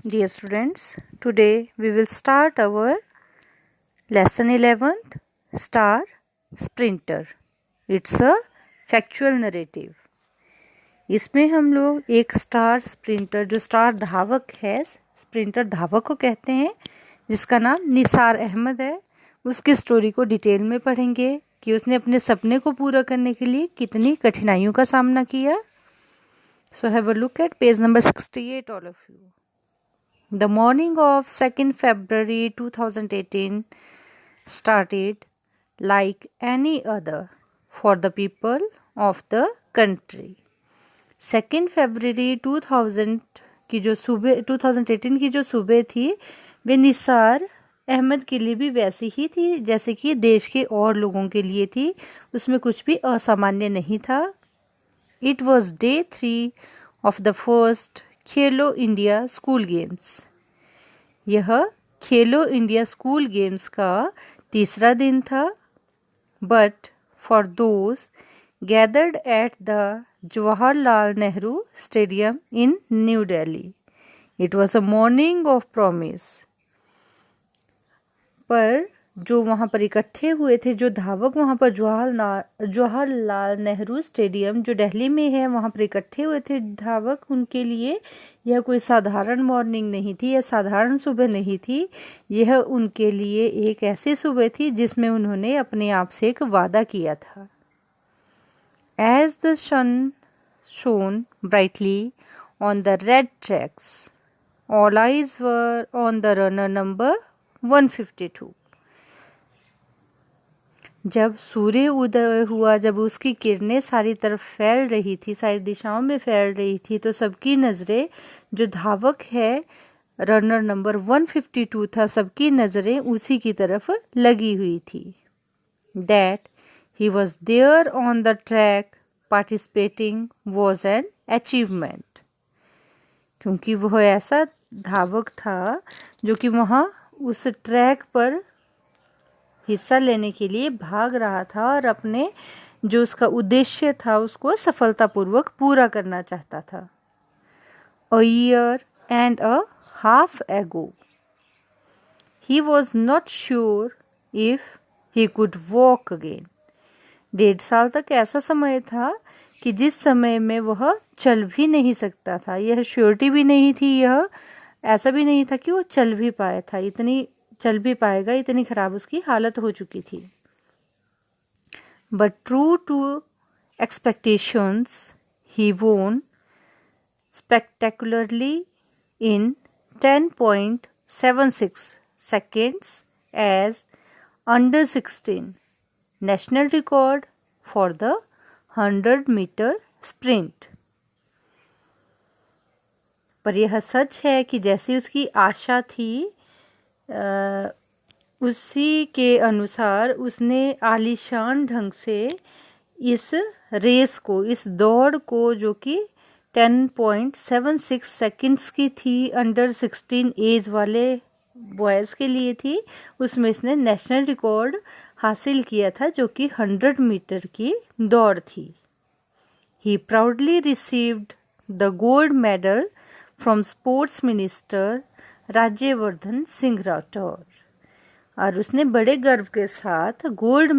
Dear students, today we will start our lesson 11th Star Sprinter. It's a factual narrative. इसमें हम लोग एक star sprinter जो star धावक है, स्प्रिंटर धावक को कहते हैं, जिसका नाम निसार अहमद है, उसकी स्टोरी को डिटेल में पढ़ेंगे कि उसने अपने सपने को पूरा करने के लिए कितनी कठिनाइयों का सामना किया. So have a look at page number 68, all of you. The morning of 2nd February 2018 started like any other for the people of the country. 2nd February 2018 की जो सुबह थी वे निसार अहमद के लिए भी वैसी ही थी जैसे कि देश के और लोगों के लिए थी. उसमें कुछ भी असामान्य नहीं था. It was day 3 of the first Khelo India school games. यह खेलो इंडिया स्कूल गेम्स का तीसरा दिन था. But for those gathered at the Jawaharlal Nehru stadium in new Delhi it was a morning of promise. पर जो वहाँ पर इकट्ठे हुए थे, जो धावक वहाँ पर जवाहरलाल नेहरू स्टेडियम जो दिल्ली में है वहाँ पर इकट्ठे हुए थे धावक, उनके लिए यह कोई साधारण मॉर्निंग नहीं थी, यह साधारण सुबह नहीं थी. यह उनके लिए एक ऐसी सुबह थी जिसमें उन्होंने अपने आप से एक वादा किया था. As the sun shone brightly on the red tracks all eyes were on the runner number 152. जब सूर्य उदय हुआ, जब उसकी किरणें सारी तरफ फैल रही थी, सारी दिशाओं में फैल रही थी, तो सबकी नज़रें जो धावक है रनर नंबर 152 था, सबकी नज़रें उसी की तरफ लगी हुई थी. That he was there on the track participating was an achievement. क्योंकि वह ऐसा धावक था जो कि वहाँ उस ट्रैक पर हिस्सा लेने के लिए भाग रहा था और अपने जो उसका उद्देश्य था उसको सफलतापूर्वक पूरा करना चाहता था. A year and a half ago, he was not sure if he could walk again. 1.5 साल तक ऐसा समय था कि जिस समय में वह चल भी नहीं सकता था. यह श्योरिटी भी नहीं थी, यह ऐसा भी नहीं था कि वो चल भी पाया था, चल भी पाएगा, इतनी खराब उसकी हालत हो चुकी थी. बट ट्रू टू एक्सपेक्टेशंस ही वोन spectacularly in 10.76 seconds as under 16 national record for the 100-meter sprint. पर यह सच है कि जैसी उसकी आशा थी उसी के अनुसार उसने आलीशान ढंग से इस रेस को, इस दौड़ को जो कि 10.76 सेकंड्स की थी, अंडर 16 एज वाले बॉयज़ के लिए थी, उसमें इसने नेशनल रिकॉर्ड हासिल किया था जो कि 100 मीटर की दौड़ थी. He proudly received the gold medal from sports minister Rajyavardhan Singh Rathore. और उसने बड़े गर्व के साथ गोल्ड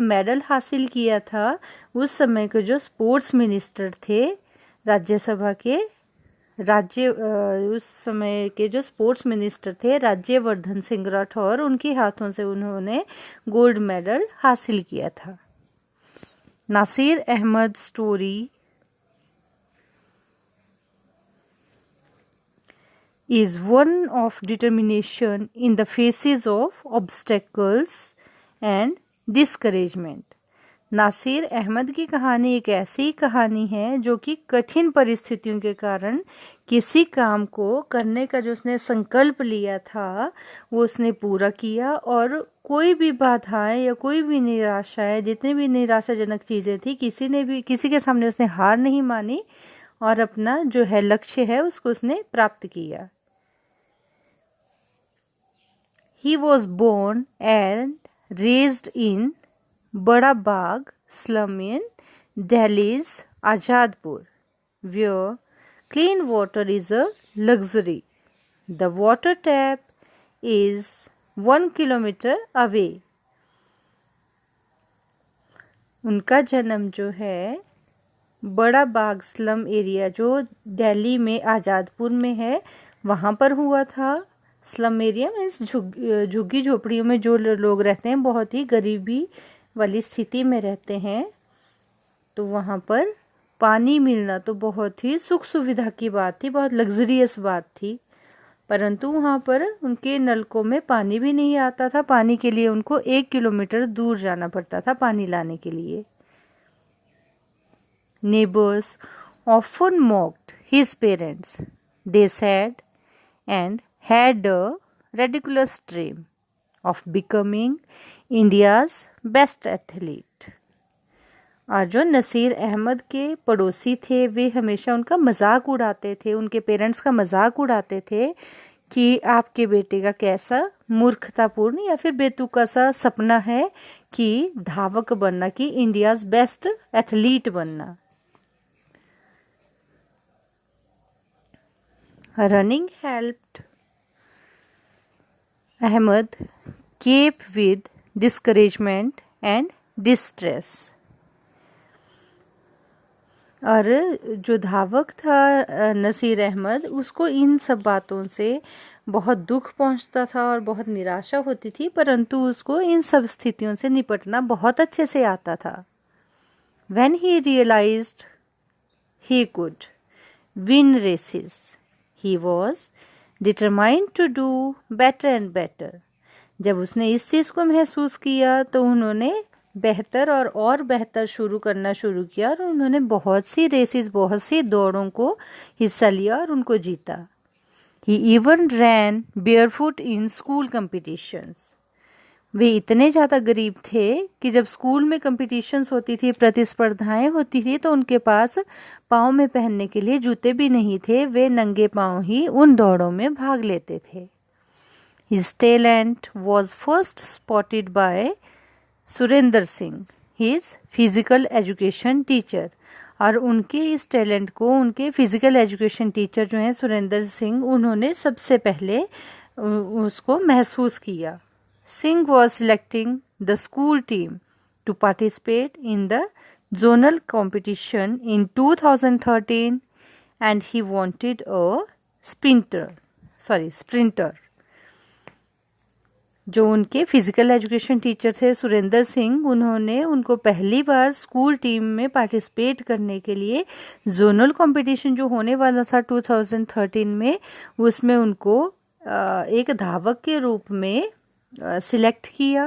मेडल हासिल किया था उस समय के जो स्पोर्ट्स मिनिस्टर थे राज्यसभा के, उस समय के जो स्पोर्ट्स मिनिस्टर थे राज्यवर्धन सिंह राठौर, उनके हाथों से उन्होंने गोल्ड मेडल हासिल किया था. Nasir Ahmed story is one of determination in the faces of obstacles and discouragement. Nasir Ahmed की कहानी एक ऐसी कहानी है जो कि कठिन परिस्थितियों के कारण किसी काम को करने का जो उसने संकल्प लिया था वो उसने पूरा किया, और कोई भी बाधाएं या कोई भी निराशाएं, जितनी भी निराशाजनक चीज़ें थी, किसी के सामने उसने हार नहीं मानी और अपना जो है लक्ष्य है उसको उसने प्राप्त किया. He was born and raised in Bada Bagh slum in Delhi's Azadpur, where clean water is a luxury. The water tap is 1 kilometre away. उनका जन्म जो है बड़ा बाग स्लम एरिया जो दिल्ली में आज़ादपुर में है वहाँ पर हुआ था। स्लम एरिया में झुग्गी झोपड़ियों में जो लोग रहते हैं, बहुत ही गरीबी वाली स्थिति में रहते हैं, तो वहाँ पर पानी मिलना तो बहुत ही सुख सुविधा की बात थी, बहुत लग्जरियस बात थी। परंतु वहाँ पर उनके नलकों में पानी भी नहीं आता था। पानी के लिए उनको 1 किलोमीटर दूर जाना पड़ता था पानी लाने के लिए। Neighbors often mocked his parents, they said, and had a ridiculous dream of becoming India's best athlete. और जो नसीर अहमद के पड़ोसी थे वे हमेशा उनका मजाक उड़ाते थे, उनके पेरेंट्स का मजाक उड़ाते थे कि आपके बेटे का कैसा मूर्खतापूर्ण या फिर बेतुका सा सपना है कि धावक बनना, कि इंडियाज बेस्ट एथलीट बनना। Running helped Ahmed cope with discouragement and distress। और जो धावक था नसीर अहमद, उसको इन सब बातों से बहुत दुख पहुंचता था और बहुत निराशा होती थी, परंतु उसको इन सब स्थितियों से निपटना बहुत अच्छे से आता था। When he realized he could win races, he was determined to do better and better। जब उसने इस चीज़ को महसूस किया तो उन्होंने बेहतर और बेहतर करना शुरू किया और उन्होंने बहुत सी रेसेस, बहुत सी दौड़ों को हिस्सा लिया और उनको जीता। He even ran barefoot in school competitions। वे इतने ज़्यादा गरीब थे कि जब स्कूल में कंपटीशंस होती थी, प्रतिस्पर्धाएं होती थी, तो उनके पास पाँव में पहनने के लिए जूते भी नहीं थे। वे नंगे पाँव ही उन दौड़ों में भाग लेते थे। His talent was first spotted by Surendra Singh, his physical education teacher। और उनके इस टैलेंट को उनके फिजिकल एजुकेशन टीचर जो हैं सुरेंद्र सिंह, उन्होंने सबसे पहले उसको महसूस किया। Singh was selecting the school team to participate in the zonal competition in 2013 and he wanted a sprinter। जो उनके फिजिकल एजुकेशन टीचर थे सुरेंद्र सिंह, उन्होंने उनको पहली बार स्कूल टीम में पार्टिसिपेट करने के लिए जोनल कंपटीशन जो होने वाला था 2013 में, उसमें उनको एक धावक के रूप में सिलेक्ट किया।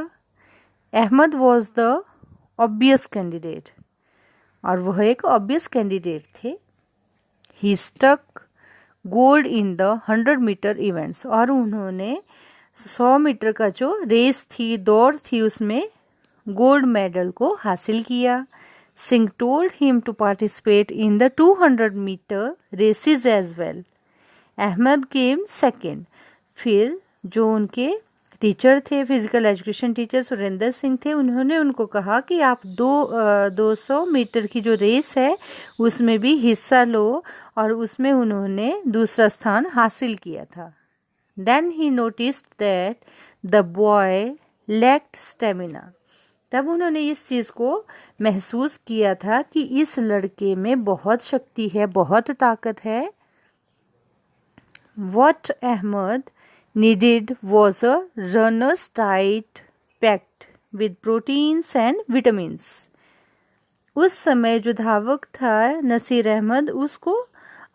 Ahmed was the obvious candidate, और वह एक ऑब्वियस कैंडिडेट थे। He stuck gold in the 100 metre events. और उन्होंने 100 मीटर का जो रेस थी, दौड़ थी, उसमें गोल्ड मेडल को हासिल किया। Singh told him to participate in the 200 metre races as well. Ahmed came second. फिर जो उनके टीचर थे, physical education teacher Surendra Singh थे, उन्होंने उनको कहा कि आप 200 मीटर की जो रेस है उसमें भी हिस्सा लो, और उसमें उन्होंने दूसरा स्थान हासिल किया था। Then he noticed that the boy lacked stamina. तब उन्होंने इस चीज़ को महसूस किया था कि इस लड़के में बहुत शक्ति है, बहुत ताकत है। What Ahmed needed was a runner's diet packed with proteins and vitamins। उस समय जो धावक था नसीर अहमद, उसको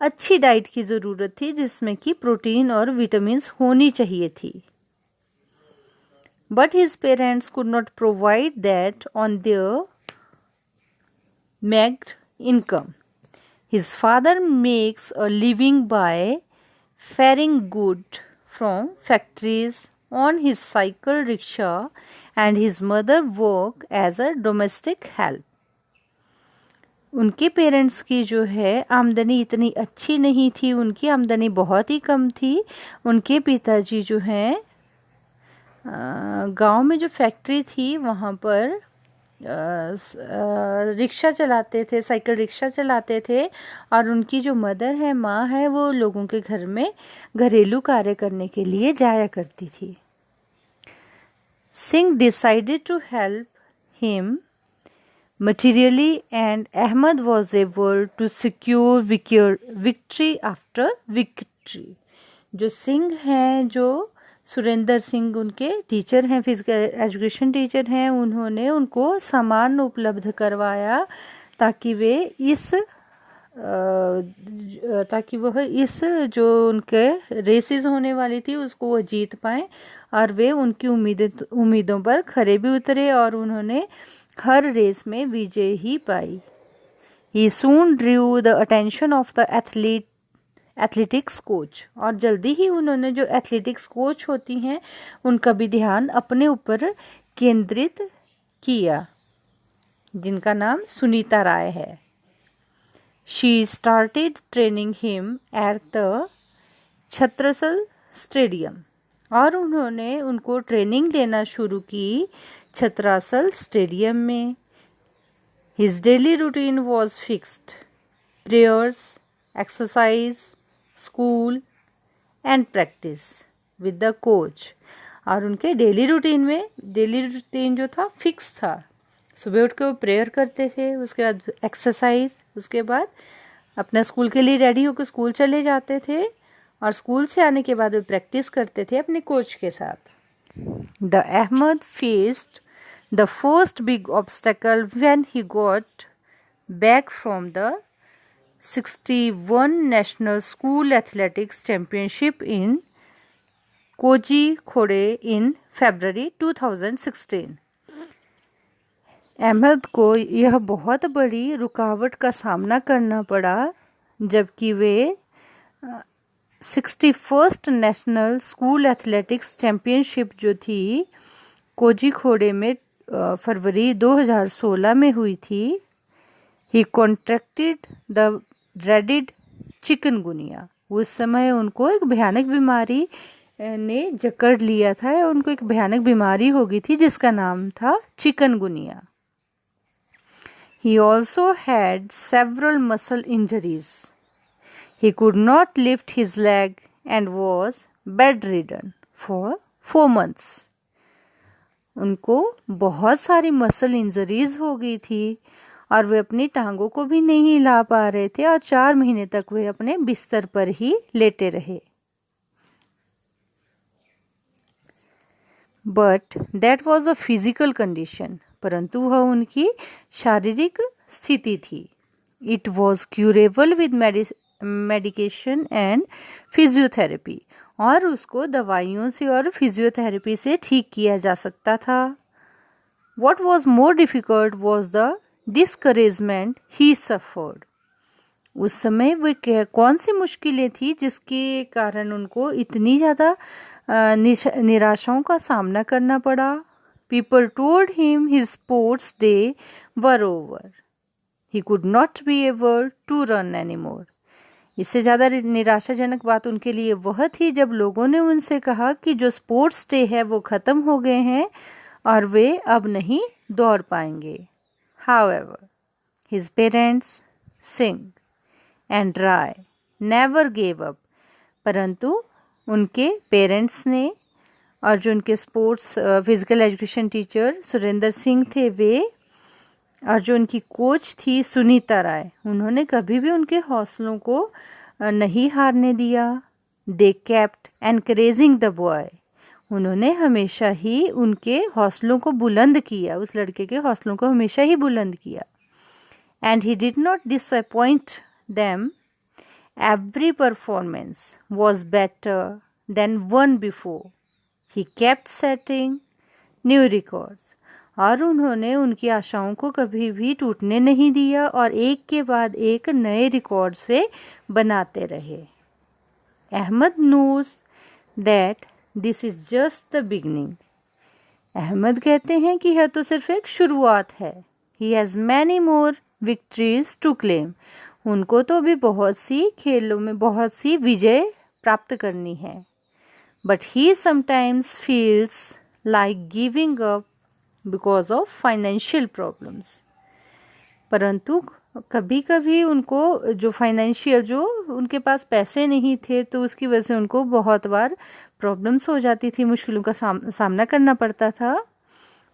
अच्छी डाइट की ज़रूरत थी जिसमें कि प्रोटीन और विटामिन्स होनी चाहिए थी। But his parents could not provide that on their meagre income। His father makes a living by ferrying goods from factories on his cycle rickshaw and his mother work as a domestic help। उनके parents की जो है आमदनी इतनी अच्छी नहीं थी, उनकी आमदनी बहुत ही कम थी। उनके पिताजी जो हैं गांव में जो फैक्ट्री थी वहाँ पर रिक्शा चलाते थे, साइकिल रिक्शा चलाते थे, और उनकी जो मदर है, माँ है, वो लोगों के घर में घरेलू कार्य करने के लिए जाया करती थी। Singh decided to help him materially and Ahmed was able to secure victory after victory। जो सिंह हैं, जो सुरेंद्र सिंह उनके टीचर हैं, फिजिकल एजुकेशन टीचर हैं, उन्होंने उनको सामान उपलब्ध करवाया ताकि वह इस जो उनके रेसेस होने वाली थी उसको वो जीत पाए, और वे उनकी उम्मीदों पर खरे भी उतरे और उन्होंने हर रेस में विजय ही पाई। He soon drew the attention of the athletics coach, और जल्दी ही उन्होंने जो एथलेटिक्स कोच होती हैं उनका भी ध्यान अपने ऊपर केंद्रित किया, जिनका नाम सुनीता राय है। She started training him at the Chhatrasal stadium, और उन्होंने उनको ट्रेनिंग देना शुरू की छत्रासल स्टेडियम में। His daily routine was fixed: prayers, exercise, school and practice with the coach। और उनके डेली रूटीन जो था फिक्स था। सुबह उठ के वो प्रेयर करते थे, उसके बाद एक्सरसाइज, उसके बाद अपना स्कूल के लिए रेडी होकर स्कूल चले जाते थे, और स्कूल से आने के बाद वो प्रैक्टिस करते थे अपने कोच के साथ। The Ahmed faced the first big obstacle when he got back from the 61 national school athletics championship in Kozhikode in February 2016। Ahmed को यह बहुत बड़ी रुकावट का सामना करना पड़ा जबकि वे 61st national school athletics championship जो थी कोझिकोड में फरवरी 2016 में हुई थी। ही कॉन्ट्रैक्टेड द ड्रेडेड चिकनगुनिया। उस समय उनको एक भयानक बीमारी ने जकड़ लिया था, या उनको एक भयानक बीमारी हो गई थी जिसका नाम था chikungunya. He also had several muscle injuries. He could not lift his leg and was bedridden for 4 months. उनको बहुत सारी मसल इंजरीज हो गई थी और वे अपनी टांगों को भी नहीं हिला पा रहे थे, और 4 महीने तक वे अपने बिस्तर पर ही लेटे रहे। But that was a physical condition. परंतु वह उनकी शारीरिक स्थिति थी। It was curable with medication and physiotherapy, और उसको दवाइयों से और फिजियोथेरेपी से ठीक किया जा सकता था। What was more difficult was the discouragement he suffered. उस समय वे कौन सी मुश्किलें थी जिसके कारण उनको इतनी ज़्यादा निराशाओं का सामना करना पड़ा। People told him his sports day were over. He could not be able to run anymore. इससे ज़्यादा निराशाजनक बात उनके लिए वह थी जब लोगों ने उनसे कहा कि जो स्पोर्ट्स डे है वो ख़त्म हो गए हैं और वे अब नहीं दौड़ पाएंगे। However, his parents, Singh and Rai never gave up. परंतु उनके पेरेंट्स ने और जो उनके sports physical education teacher Surendra Singh थे वे, और जो उनकी कोच थी सुनीता राय, उन्होंने कभी भी उनके हौसलों को नहीं हारने दिया। They kept encouraging the boy. उन्होंने हमेशा ही उनके हौसलों को बुलंद किया, उस लड़के के हौसलों को हमेशा ही बुलंद किया। And he did not disappoint them. Every performance was better than one before. He kept setting new records। और उन्होंने उनकी आशाओं को कभी भी टूटने नहीं दिया और एक के बाद एक नए रिकॉर्ड्स वे बनाते रहे। Ahmad knows that this is just the beginning। Ahmad कहते हैं कि यह तो सिर्फ एक शुरुआत है। He has many more victories to claim। उनको तो भी बहुत सी खेलों में बहुत सी विजय प्राप्त करनी है। But he sometimes feels like giving up because of financial problems. परंतु कभी कभी उनको जो फाइनेंशियल जो उनके पास पैसे नहीं थे तो उसकी वजह से उनको बहुत बार प्रॉब्लम्स हो जाती थी, मुश्किलों का सामना करना पड़ता था।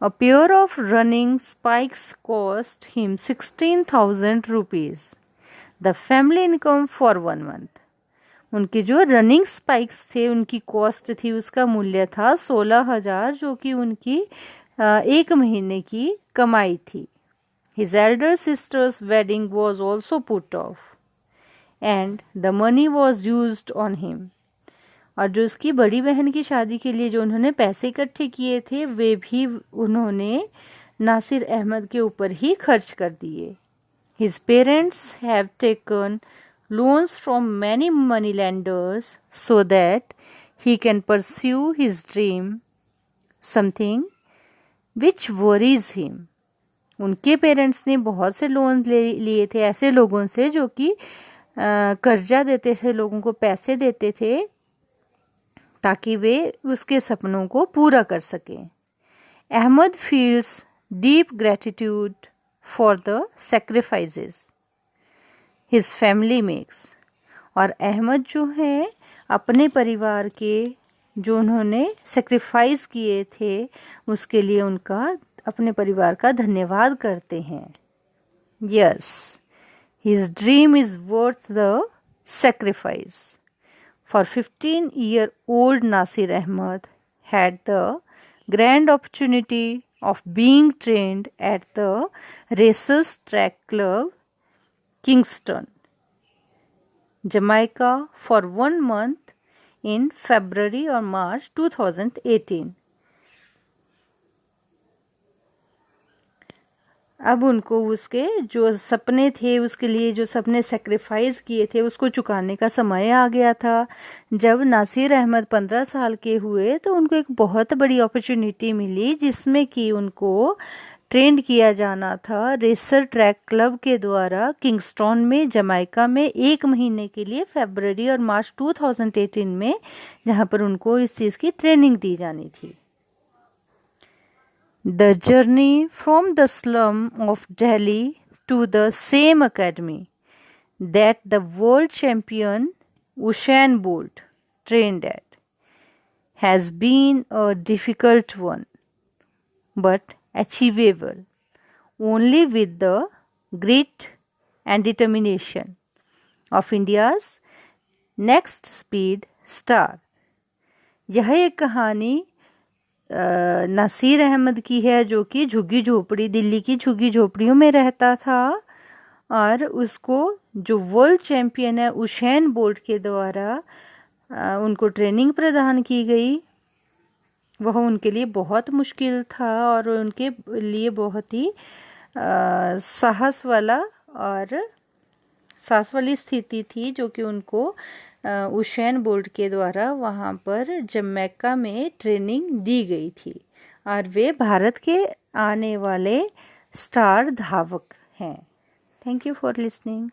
A pair of running spikes cost him 16,000 rupees. The family income for 1 month. उनके जो रनिंग स्पाइक्स थे उनकी कॉस्ट थी, उसका मूल्य था 16,000, जो कि उनकी 1 महीने की कमाई थी। His elder sister's wedding was also put off and the money was used on him. और जो उसकी बड़ी बहन की शादी के लिए जो उन्होंने पैसे इकट्ठे किए थे वे भी उन्होंने नासिर अहमद के ऊपर ही खर्च कर दिए। His parents have taken loans from many money lenders so that he can pursue his dream, something which worries him. उनके पेरेंट्स ने बहुत से लोन लिए थे ऐसे लोगों से जो कि कर्जा देते थे, लोगों को पैसे देते थे ताकि वे उसके सपनों को पूरा कर सकें। Ahmed feels deep gratitude for the sacrifices his family makes. और अहमद जो है अपने परिवार के जो उन्होंने सेक्रीफाइस किए थे उसके लिए उनका अपने परिवार का धन्यवाद करते हैं। Yes, his dream is worth the sacrifice. For 15-year-old Nasir Ahmad had the grand opportunity of being trained at the Racers Track Club, Kingston, Jamaica for 1 month in February or March 2018. अब उनको उसके जो सपने थे उसके लिए जो सपने सेक्रीफाइस किए थे उसको चुकाने का समय आ गया था। जब नासिर अहमद 15 साल के हुए तो उनको एक बहुत बड़ी अपॉर्चुनिटी मिली जिसमें कि उनको ट्रेंड किया जाना था रेसर ट्रैक क्लब के द्वारा किंगस्टन में जमाइका में 1 महीने के लिए फरवरी और मार्च 2018 में, जहां पर उनको इस चीज़ की ट्रेनिंग दी जानी थी। The journey from the slum of Delhi to the same academy that the world champion Usain Bolt trained at has been a difficult one, but achievable only with the grit and determination of India's next speed star. यह एक कहानी नासिर अहमद की है जो कि झुग्गी झोपड़ी दिल्ली की झुग्गी झोपड़ियों में रहता था और उसको जो वर्ल्ड चैम्पियन है उशैन बोल्ट के द्वारा उनको ट्रेनिंग प्रदान की गई। वह उनके लिए बहुत मुश्किल था और उनके लिए बहुत ही साहस वाली स्थिति थी जो कि उनको उशैन बोल्ट के द्वारा वहाँ पर जमैका में ट्रेनिंग दी गई थी और वे भारत के आने वाले स्टार धावक हैं। Thank you for listening.